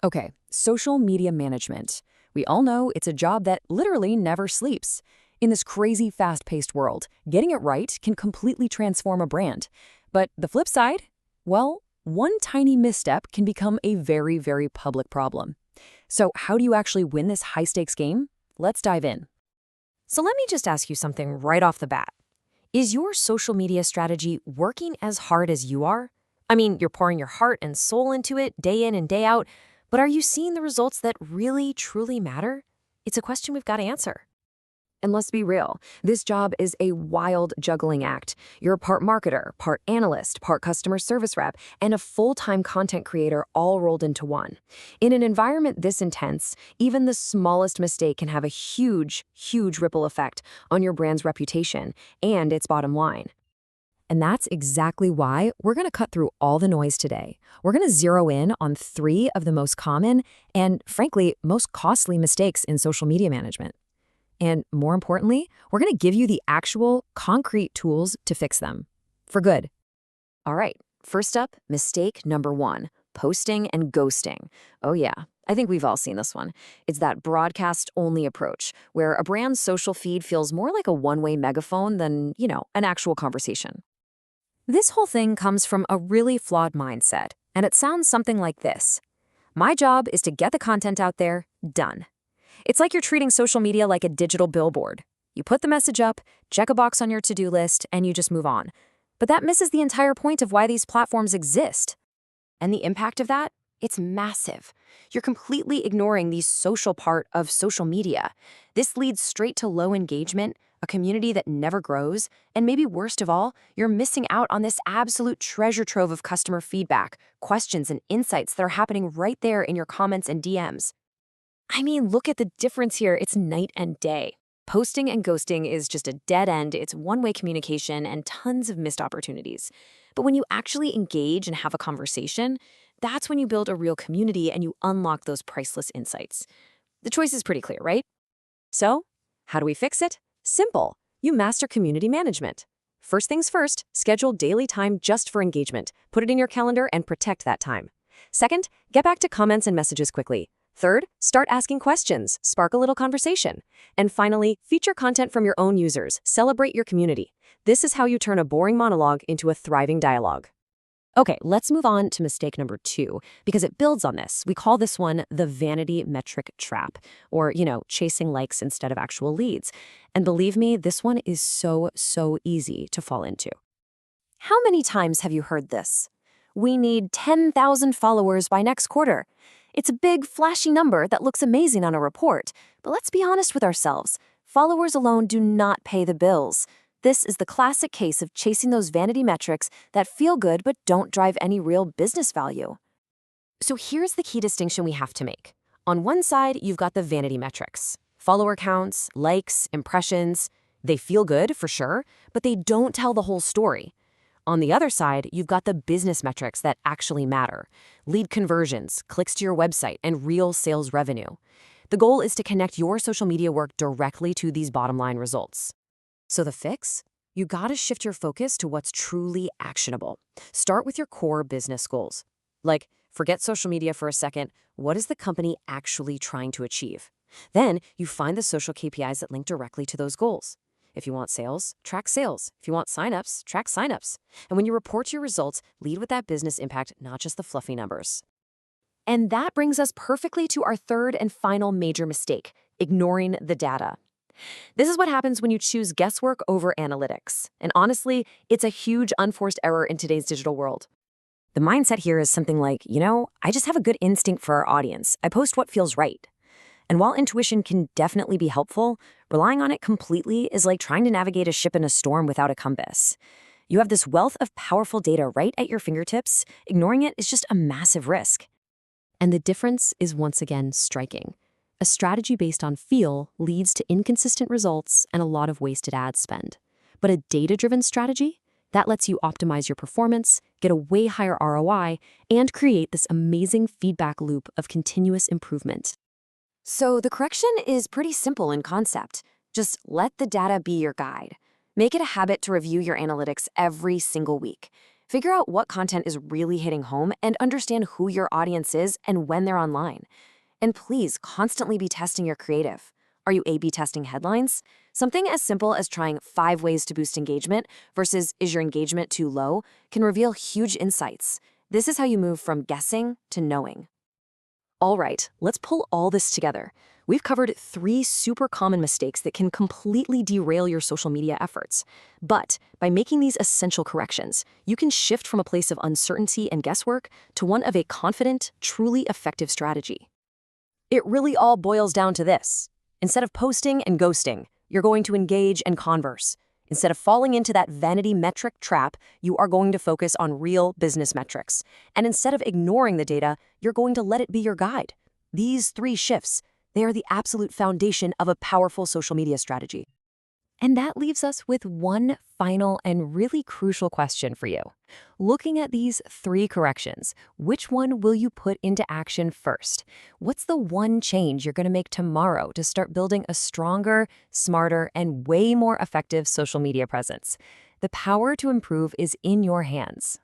Okay, social media management. We all know it's a job that literally never sleeps. In this crazy fast-paced world, getting it right can completely transform a brand. But the flip side? Well, one tiny misstep can become a very, very public problem. So how do you actually win this high-stakes game? Let's dive in. So let me just ask you something right off the bat. Is your social media strategy working as hard as you are? I mean, you're pouring your heart and soul into it day in and day out, but are you seeing the results that really, truly matter? It's a question we've got to answer. And let's be real, this job is a wild juggling act. You're part marketer, part analyst, part customer service rep, and a full-time content creator all rolled into one. In an environment this intense, even the smallest mistake can have a huge, huge ripple effect on your brand's reputation and its bottom line. And that's exactly why we're going to cut through all the noise today. We're going to zero in on three of the most common and, frankly, most costly mistakes in social media management. And more importantly, we're going to give you the actual, concrete tools to fix them. For good. All right, first up, mistake number one, posting and ghosting. Oh yeah, I think we've all seen this one. It's that broadcast-only approach, where a brand's social feed feels more like a one-way megaphone than, an actual conversation. This whole thing comes from a really flawed mindset, and it sounds something like this. My job is to get the content out there, done. It's like you're treating social media like a digital billboard. You put the message up, check a box on your to-do list, and you just move on. But that misses the entire point of why these platforms exist. And the impact of that? It's massive. You're completely ignoring the social part of social media. This leads straight to low engagement, a community that never grows, and maybe worst of all, you're missing out on this absolute treasure trove of customer feedback, questions, and insights that are happening right there in your comments and DMs. I mean, look at the difference here. It's night and day. Posting and ghosting is just a dead end. It's one-way communication and tons of missed opportunities. But when you actually engage and have a conversation, that's when you build a real community and you unlock those priceless insights. The choice is pretty clear, right? So, how do we fix it? Simple. You master community management. First things first, schedule daily time just for engagement. Put it in your calendar and protect that time. Second, get back to comments and messages quickly. Third, start asking questions, spark a little conversation. And finally, feature content from your own users, celebrate your community. This is how you turn a boring monologue into a thriving dialogue. Okay, let's move on to mistake number two, because it builds on this. We call this one the vanity metric trap, or, chasing likes instead of actual leads. And believe me, this one is so easy to fall into. How many times have you heard this? We need 10,000 followers by next quarter. It's a big, flashy number that looks amazing on a report, but let's be honest with ourselves. Followers alone do not pay the bills. This is the classic case of chasing those vanity metrics that feel good but don't drive any real business value. So here's the key distinction we have to make. On one side, you've got the vanity metrics. Follower counts, likes, impressions. They feel good, for sure, but they don't tell the whole story. On the other side, you've got the business metrics that actually matter. Lead conversions, clicks to your website, and real sales revenue. The goal is to connect your social media work directly to these bottom line results. So the fix? You gotta shift your focus to what's truly actionable. Start with your core business goals. Like, forget social media for a second. What is the company actually trying to achieve? Then you find the social KPIs that link directly to those goals. If you want sales, track sales. If you want signups, track signups. And when you report your results, lead with that business impact, not just the fluffy numbers. And that brings us perfectly to our third and final major mistake, ignoring the data. This is what happens when you choose guesswork over analytics. And honestly, it's a huge unforced error in today's digital world. The mindset here is something like, I just have a good instinct for our audience. I post what feels right. And while intuition can definitely be helpful, relying on it completely is like trying to navigate a ship in a storm without a compass. You have this wealth of powerful data right at your fingertips. Ignoring it is just a massive risk. And the difference is once again striking. A strategy based on feel leads to inconsistent results and a lot of wasted ad spend. But a data-driven strategy, that lets you optimize your performance, get a way higher ROI, and create this amazing feedback loop of continuous improvement. So the correction is pretty simple in concept. Just let the data be your guide. Make it a habit to review your analytics every single week. Figure out what content is really hitting home and understand who your audience is and when they're online. And please constantly be testing your creative. Are you A/B testing headlines? Something as simple as trying 5 ways to boost engagement versus is your engagement too low can reveal huge insights. This is how you move from guessing to knowing. All right, let's pull all this together. We've covered 3 super common mistakes that can completely derail your social media efforts. But by making these essential corrections, you can shift from a place of uncertainty and guesswork to one of a confident, truly effective strategy. It really all boils down to this. Instead of posting and ghosting, you're going to engage and converse. Instead of falling into that vanity metric trap, you are going to focus on real business metrics. And instead of ignoring the data, you're going to let it be your guide. These 3 shifts, they are the absolute foundation of a powerful social media strategy. And that leaves us with one final and really crucial question for you. Looking at these 3 corrections, which one will you put into action first? What's the one change you're going to make tomorrow to start building a stronger, smarter, and way more effective social media presence? The power to improve is in your hands.